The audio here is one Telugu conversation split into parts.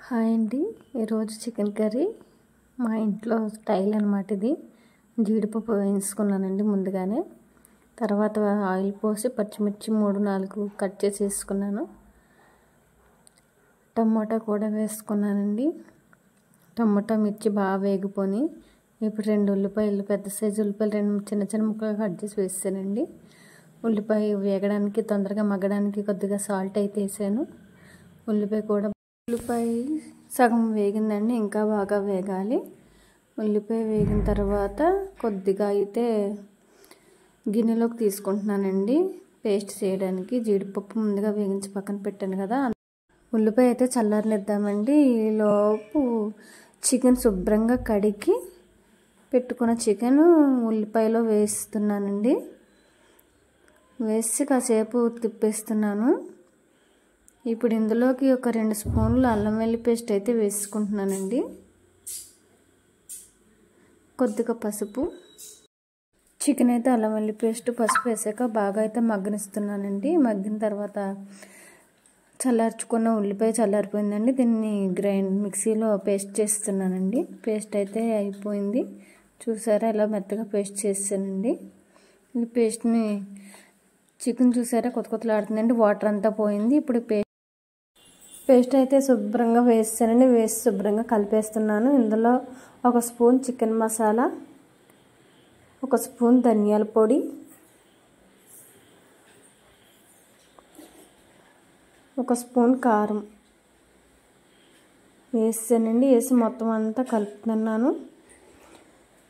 హాయ్ అండి, ఈరోజు చికెన్ కర్రీ మా ఇంట్లో స్టైల్ అన్నమాట. ఇది జీడిపప్పు వేయించుకున్నానండి ముందుగానే. తర్వాత ఆయిల్ పోసి పచ్చిమిర్చి 3-4 కట్ చేసి వేసుకున్నాను. టమాటా కూడా వేసుకున్నానండి. టమాటా మిర్చి బాగా వేగిపోయి ఇప్పుడు 2 ఉల్లిపాయలు, పెద్ద సైజు ఉల్లిపాయలు 2 చిన్న చిన్న ముక్కలుగా కట్ చేసి వేసానండి. ఉల్లిపాయ వేగడానికి తొందరగా మగ్గడానికి కొద్దిగా సాల్ట్ అయితే వేసాను. ఉల్లిపాయ సగం వేగిందండి, ఇంకా బాగా వేగాలి. ఉల్లిపాయ వేగిన తర్వాత కొద్దిగా అయితే గిన్నెలోకి తీసుకుంటున్నానండి పేస్ట్ చేయడానికి. జీడిపప్పు ముందుగా వేగించి పక్కన పెట్టాను కదా. ఉల్లిపాయ అయితే చల్లారనిద్దామండి. ఈలోపు చికెన్ శుభ్రంగా కడిగి పెట్టుకున్న చికెన్ ఉల్లిపాయలో వేస్తున్నానండి. వేసి కాసేపు తిప్పేస్తున్నాను. ఇప్పుడు ఇందులోకి ఒక 2 స్పూన్లు అల్లం వెల్లుల్లి పేస్ట్ అయితే వేసుకుంటున్నానండి. కొద్దిగా పసుపు. చికెన్ అయితే అల్లం వెల్లుల్లి పేస్ట్ పసుపు వేసాక బాగా అయితే మగ్గనిస్తున్నానండి. మగ్గిన తర్వాత చల్లార్చుకున్న ఉల్లిపాయ చల్లారిపోయిందండి. దీన్ని మిక్సీలో పేస్ట్ చేస్తున్నానండి. పేస్ట్ అయితే అయిపోయింది. చూసారా ఎలా మెత్తగా పేస్ట్ చేసానండి. ఈ పేస్ట్ని చికెన్ చూసారా కొత్తలాడుతుందండి, వాటర్ అంతా పోయింది. ఇప్పుడు పేస్ట్ అయితే శుభ్రంగా వేసానండి. వేసి శుభ్రంగా కలిపేస్తున్నాను. ఇందులో 1 స్పూన్ చికెన్ మసాలా, 1 స్పూన్ ధనియాల పొడి, 1 స్పూన్ కారం వేసానండి. వేసి మొత్తం అంతా కలుపుతున్నాను.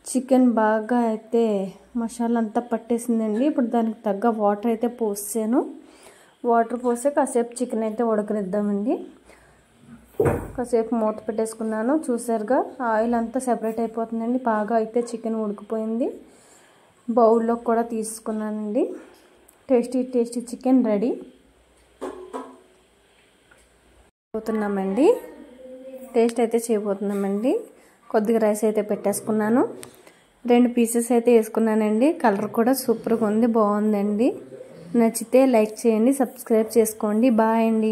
చికెన్ బాగా అయితే మసాలా అంతా పట్టేసిందండి. ఇప్పుడు దానికి తగ్గ వాటర్ అయితే పోసాను. వాటర్ పోసి కాసేపు చికెన్ అయితే ఉడకనిద్దామండి. కాసేపు మూత పెట్టేసుకున్నాను. చూసారుగా ఆయిల్ అంతా సెపరేట్ అయిపోతుందండి. బాగా అయితే చికెన్ ఉడికిపోయింది. బౌల్లో కూడా తీసుకున్నానండి. టేస్టీ చికెన్ రెడీ టేస్ట్ అయితే చేయబోతున్నామండి. కొద్దిగా రైస్ అయితే పెట్టేసుకున్నాను. 2 పీసెస్ అయితే వేసుకున్నానండి. కలర్ కూడా సూపర్గా ఉంది, బాగుందండి. నచ్చితే లైక్ చేయండి, సబ్స్క్రైబ్ చేసుకోండి. బాయ్ అండి.